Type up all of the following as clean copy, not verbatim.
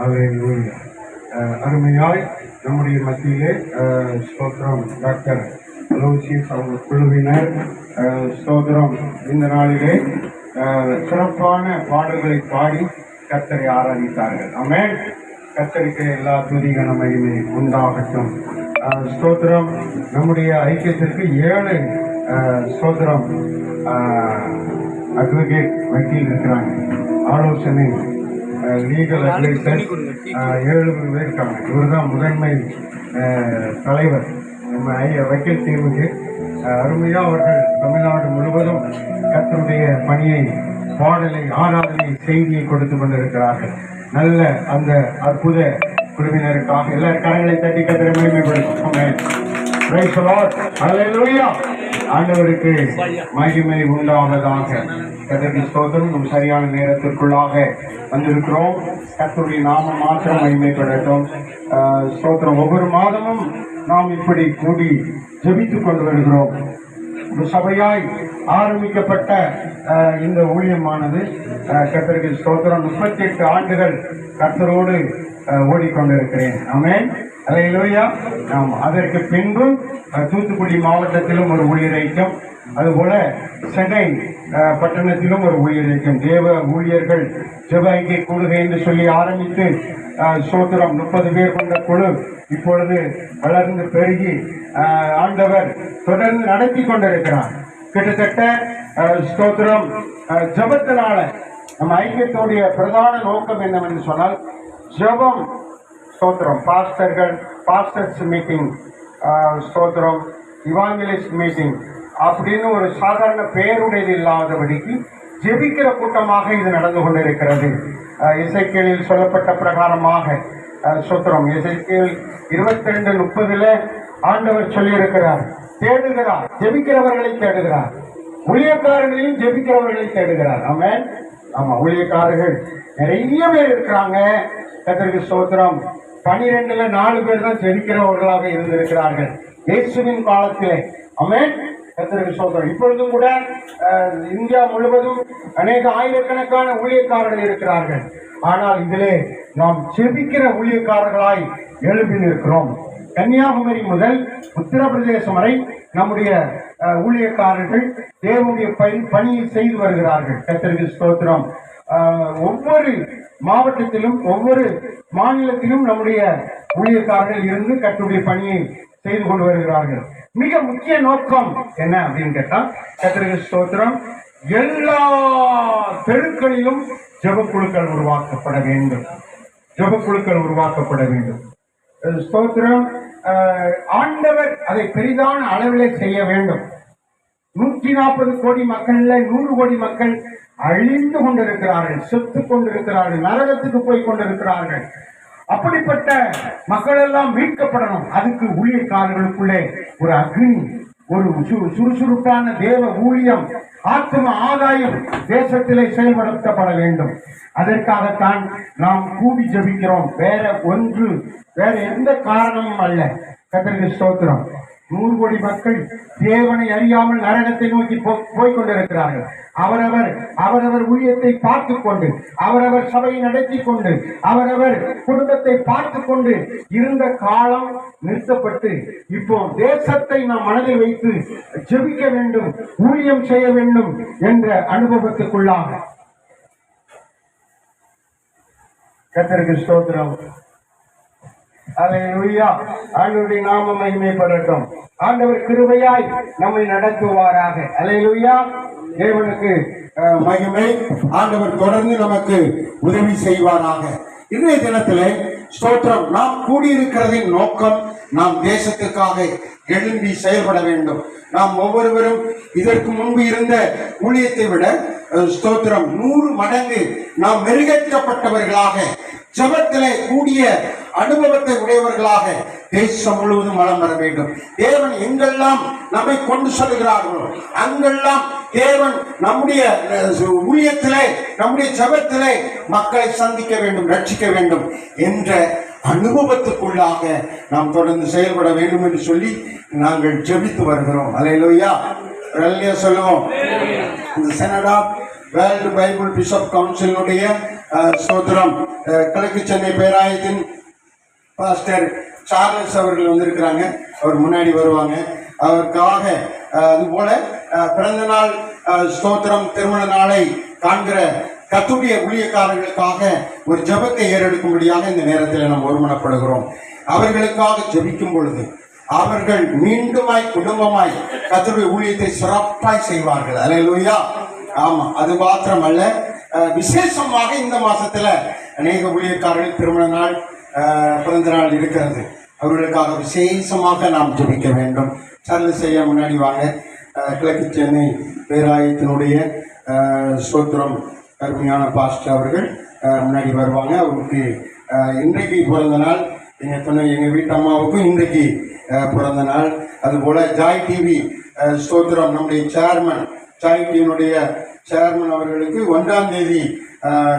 அல்லேலூயா. அருமையாய் நம்முடைய மத்தியிலே ஸ்தோத்திரம் டாக்டர் அலோசியஸ் அவங்க குழுவினர் ஸ்தோத்திரம் இந்த நாளிலே சிறப்பான பாடல்களை பாடி கர்த்தரை ஆராதித்தார்கள். ஆமென். கர்த்தருக்கு எல்லா துதி கனமகிமை உண்டாகட்டும். ஸ்தோத்திரம் நம்முடைய ஐக்கியத்திற்கு 7 ஸ்தோத்திரம் அட்வொகேட் வக்கீல் இருக்கிறாங்க. ஆலோசனை லீகல் அட்வைசர் 7 பேர் இருக்காங்க. இவர் தான் முதன்மை தலைவர் நம்ம வக்கீல் டீமுக்கு. அருமையாக அவர்கள் தமிழ்நாடு முழுவதும் கர்த்தருடைய பணியை, பாடலை, ஆராதனை, செய்தியை கொடுத்து கொண்டிருக்கிறார்கள். நல்ல அந்த அற்புத குழுவினருக்காக எல்லாரும் கரங்களை தட்டி கர்த்தரை மகிமைப்படுத்தும். ஆண்டவருக்கு மகிமை உண்டாவதாக. கர்த்தருக்கு ஸ்தோத்திரம். நம் சரியான நேரத்திற்குள்ளாக வந்திருக்கிறோம். கர்த்தருடைய நாமம் மாத்திரம் மகிமைப்படட்டும். ஸ்தோத்திரம். ஒவ்வொரு மாதமும் நாம் இப்படி கூடி ஜெபித்துக் கொண்டு வருகிறோம். சபையாய் ஆரம்பிக்கப்பட்ட இந்த ஊழியமானது கர்த்தருக்கு ஸ்தோத்திரம் 38 ஆண்டுகள் கர்த்தரோடு ஓடிக்கொண்டிருக்கிறேன். ஆமென். அல்லேலூயா. அதற்கு பின்பு தூத்துக்குடி மாவட்டத்திலும் ஒரு ஊழியர் ஐக்கியம், அதுபோல சென்னை பட்டணத்திலும் ஒரு ஊழியர் ஐக்கியம், தேவ ஊழியர்கள் ஜெப ஐக்கிய கூடுகை என்று சொல்லி ஆரம்பித்து ஸ்தோத்திரம் 30 பேர் கொண்ட குழு இப்பொழுது வளர்ந்து பெருகி ஆண்டவர் தொடர்ந்து நடத்தி கொண்டிருக்கிறார். கிட்டத்தட்ட ஸ்தோத்திரம் ஜெபத்தினால நம்ம ஐக்கியத்துடைய பிரதான நோக்கம் என்னவென்று சொன்னால் ஜெபம். ஸ்தோத்திரம். பாஸ்டர்ஸ் மீட்டிங், ஸ்தோத்திரம் இவாஞ்சலிஸ்ட் மீட்டிங் அப்படின்னு ஒரு சாதாரண பெயருடையது இல்லாதபடிக்கு ஜெபிக்கிற கூட்டமாக இது நடந்து கொண்டிருக்கிறது. எசேக்கியேலில் சொல்லப்பட்ட பிரகாரமாக ஸ்தோத்திரம் எசேக்கியேல் 22:30 ஆண்டவர் சொல்லியிருக்கிறார், தேடுகிறார், ஜெபிக்கிறவர்களை தேடுகிறார், ஊழியக்காரர்களையும் ஜெபிக்கிறவர்களை தேடுகிறார். ஆமென். ஆமா, ஊழியக்காரர்கள் நிறைய பேர் இருக்கிறாங்க. கர்த்தருக்கு ஸ்தோத்திரம். 12ல் 4 பேர் தான் ஜெபிக்கிறவர்களாக இருந்திருக்கிறார்கள் இயேசுவின் காலத்திலே. ஆமென். கர்த்தருக்கு ஸ்தோத்திரம். இப்பொழுதும் கூட இந்தியா முழுவதும் அநேக ஆயிரக்கணக்கான ஊழியக்காரர்கள் இருக்கிறார்கள். ஆனால் இதிலே நாம் ஜெபிக்கிற ஊழியக்காரர்களாய் எழுப்பி நிற்கிறோம். கன்னியாகுமரி முதல் உத்தரப்பிரதேசம் வரை நம்முடைய ஊழியக்காரர்கள் தேவனுடைய பணியை செய்து வருகிறார்கள். கர்த்தருக்கு ஸ்தோத்திரம். ஒவ்வொரு மாவட்டத்திலும் ஒவ்வொரு மாநிலத்திலும் நம்முடைய ஊழியக்காரர்கள் இருந்து கர்த்தருடைய பணியை செய்து கொண்டு வருகிறார்கள். மிக முக்கிய நோக்கம் என்ன அப்படின்னு கேட்டா, கர்த்தருக்கு ஸ்தோத்திரம், எல்லா தெருக்களிலும் ஜெபக்குழுக்கள் உருவாக்கப்பட வேண்டும். ஜெபக்குழுக்கள் உருவாக்கப்பட வேண்டும். ஸ்தோத்திரம். ஆண்டவர் அதை பெரிதான அளவிலே செய்ய வேண்டும். 140 கோடி மக்கள்ல 100 கோடி மக்கள் அழிந்து கொண்டிருக்கிறார்கள், செத்து கொண்டிருக்கிறார்கள், நரகத்துக்கு போய் கொண்டிருக்கிறார்கள். அப்படிப்பட்ட மக்கள் எல்லாம் மீட்கப்படணும். அதுக்கு ஊழியக்காரர்களுக்குள்ளே ஒரு அக்னி, ஒரு சுறுசுறுப்பான தேவ ஊழியம், ஆத்ம ஆதாயம் தேசத்திலே செயல்படுத்தப்பட வேண்டும். அதற்காகத்தான் நாம் கூடி ஜெபிக்கிறோம். வேற எந்த காரணமும் அல்ல. கர்த்தருக்கு ஸ்தோத்திரம். 100 கோடி மக்கள் தேவனை அறியாமல் நரகத்தை நோக்கி போய்கொண்டிருக்கிறார்கள். அவரவர் ஊழியத்தை பார்த்து கொண்டு, அவரவர் சபையை நடத்தி கொண்டு, அவரவர் குடும்பத்தை பார்த்து கொண்டு இருந்த காலம் நிறுத்தப்பட்டு இப்போ தேசத்தை நாம் மனதில் வைத்து ஜெபிக்க வேண்டும், ஊழியம் செய்ய வேண்டும் என்ற அனுபவத்துக்குள்ளாக. கர்த்தருக்கு ஸ்தோத்திரம். அல்லேலூயா. ஆண்டவருடைய நாமம் மகிமைப்படட்டும். ஆண்டவர் கிருபையாய் நம்மை நடத்துவாராக. அல்லேலூயா. தேவனுக்கு மகிமை. ஆண்டவர் தொடர்ந்து நமக்கு உதவி செய்வாராக. இன்றைய தினத்திலே ஸ்தோத்திரம், நாம் கூடியிருக்கிறதின் நோக்கம், நாம் தேசத்துக்காக எழும்பி செயல்பட வேண்டும். நாம் ஒவ்வொருவரும் இதற்கு முன்பு இருந்த ஊழியத்தை விட ஸ்தோத்திரம் 100 மடங்கு நாம் மெருகேற்றப்பட்டவர்களாக, ஜெபத்திலே கூடிய அனுபவத்தை உடையவர்களாக தேசம் முழுவதும் வளம் வர வேண்டும். தேவன் எங்கெல்லாம் நம்மை கொண்டு செல்கிறார்களோ அங்கெல்லாம் தேவன் நம்முடைய ஊழியத்திலே, நம்முடைய ஜெபத்திலே மக்களை சந்திக்க வேண்டும், ரட்சிக்க வேண்டும் என்ற அனுபவத்துக்குள்ளாக நாம் தொடர்ந்து செயல்பட வேண்டும் என்று சொல்லி நாங்கள் ஜெபித்து வருகிறோம். அல்லேலூயா. சொல்லுவோம். இந்த senate of world bible bishop கவுன்சிலுடைய ஸ்தோத்திரம். கிழக்கு சென்னை பேராயத்தின் பாஸ்டர் சார்லஸ் அவர்கள் வந்திருக்கிறாங்க. அவர் முன்னாடி வருவாங்க. அவருக்காக அதுபோல பிறந்த நாள் ஸ்தோத்திரம் திருமண நாளை காண்கிற கர்த்தருடைய ஊழியக்காரர்களுக்காக ஒரு ஜெபத்தை ஏறெடுக்கும்படியாக இந்த நேரத்தில் நாம் ஒருமனப்படுகிறோம். அவர்களுக்காக ஜெபிக்கும் பொழுது அவர்கள் மீண்டுமாய் குடும்பமாய் கர்த்தருடைய ஊழியத்தை சிறப்பாய் செய்வார்கள். அல்லேலூயா. ஆமா, அது மாத்திரமல்ல, விசேஷமாக இந்த மாசத்துல அநேக ஊழியக்காரர்கள் திருமண நாள் பிறந்த நாள் இருக்கிறது. அவர்களுக்காக விசேஷமாக நாம் ஜெபிக்க வேண்டும். சரல செய்ய முன்னாடி வாங்க. கிழக்கு சென்னை பேராயத்தினுடைய ஸ்தோத்திரம் கருமையான பாஸ்டர் அவர்கள் முன்னாடி வருவாங்க. அவருக்கு இன்றைக்கு பிறந்த நாள். எங்கள் வீட்டு அம்மாவுக்கும் இன்றைக்கு பிறந்த நாள். அதுபோல ஜாய் டிவி ஸ்தோத்திரம் நம்முடைய சேர்மன், ஜாய் டிவியினுடைய சேர்மன் அவர்களுக்கு 1ஆம் தேதி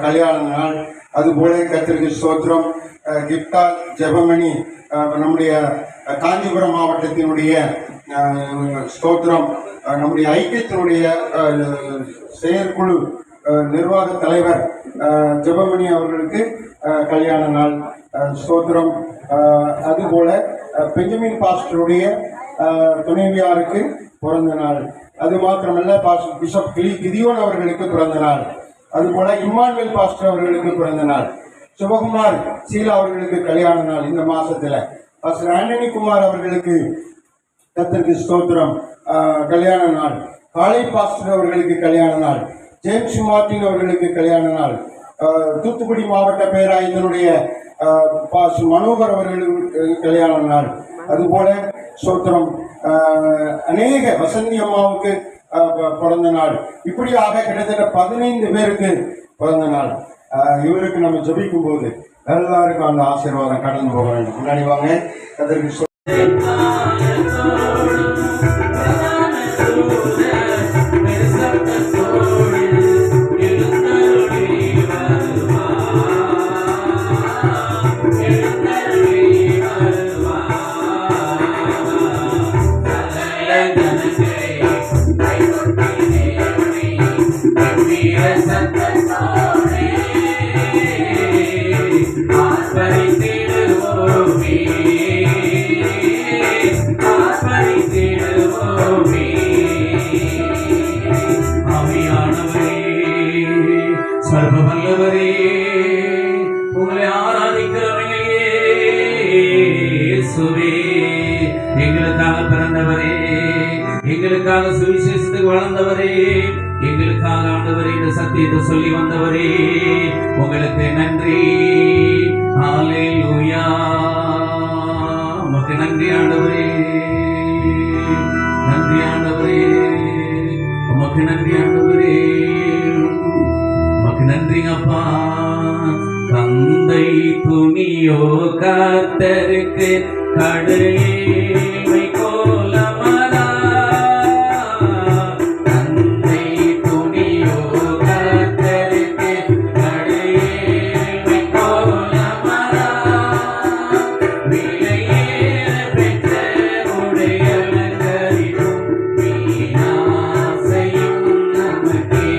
கல்யாண நாள். அதுபோல கர்த்தருக்கு ஸ்தோத்திரம் கிப்டா ஜெபமணி நம்முடைய காஞ்சிபுரம் மாவட்டத்தினுடைய ஸ்தோத்திரம் நம்முடைய ஐக்கியத்தினுடைய செயற்குழு நிர்வாக தலைவர் ஜெபமணி அவர்களுக்கு கல்யாண நாள். ஸ்தோத்திரம். அதுபோல பெஞ்சமின் பாஸ்டருடைய துணைவியாருக்கு பிறந்த நாள். அது மாத்திரமல்ல, பிஷப் கிதியோன் அவர்களுக்கு பிறந்த நாள். அதுபோல இம்மானுவேல் பாஸ்டர் அவர்களுக்கு பிறந்த நாள். சிவகுமார் சீலா அவர்களுக்கு கல்யாண நாள் இந்த மாசத்துல. பாஸ்டர் ஆண்டனி குமார் அவர்களுக்கு கர்த்தருக்கு ஸ்தோத்திரம் கல்யாண நாள். காளை பாஸ்டர் அவர்களுக்கு கல்யாண நாள். ஜேம்ஸ் மார்டின் அவர்களுக்கு கல்யாண நாள். தூத்துக்குடி மாவட்ட பேராயத்தினுடைய மனோகர் அவர்களுக்கு கல்யாண நாள். அதுபோல ஸ்தோத்திரம் அநேக வசந்தி அம்மாவுக்கு பிறந்த நாள். இப்படியாக கிட்டத்தட்ட 15 பேருக்கு பிறந்த நாள். இவருக்கு நம்ம ஜெபிக்கும் போது எல்லாருக்கும் அந்த ஆசீர்வாதம் கடந்து போக வேண்டும். முன்னாடி வாங்க. அதற்கு சர்வவல்லவரே, உங்களை ஆராதிக்கிறவர்களே, இயேசுவே, எங்களுக்காக பிறந்தவரே, எங்களுக்காக சுவிசேஷத்துக்கு வளர்ந்தவரே, எங்களுக்காக ஆண்டவரே இந்த சத்தியத்தை சொல்லி வந்தவரே, உங்களுக்கு நன்றி. ஹல்லேலூயா. உமக்கு நன்றி ஆண்டவரே, நன்றி ஆண்டவரே, உமக்கு நன்றி ஆண்டவரே, உமக்கு நன்றி அப்பா. தந்தை துணியோ கர்த்தருக்கு கடலில் கோலமரா. தந்தை துணியோ கர்த்தருக்கு கடலில் கோலமரா. விலையேற பெற்ற உடையலங்கரிக்கும் வீணாசையும் நமக்கே.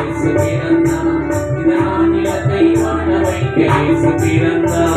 Yes, இயேசு பிறந்தார்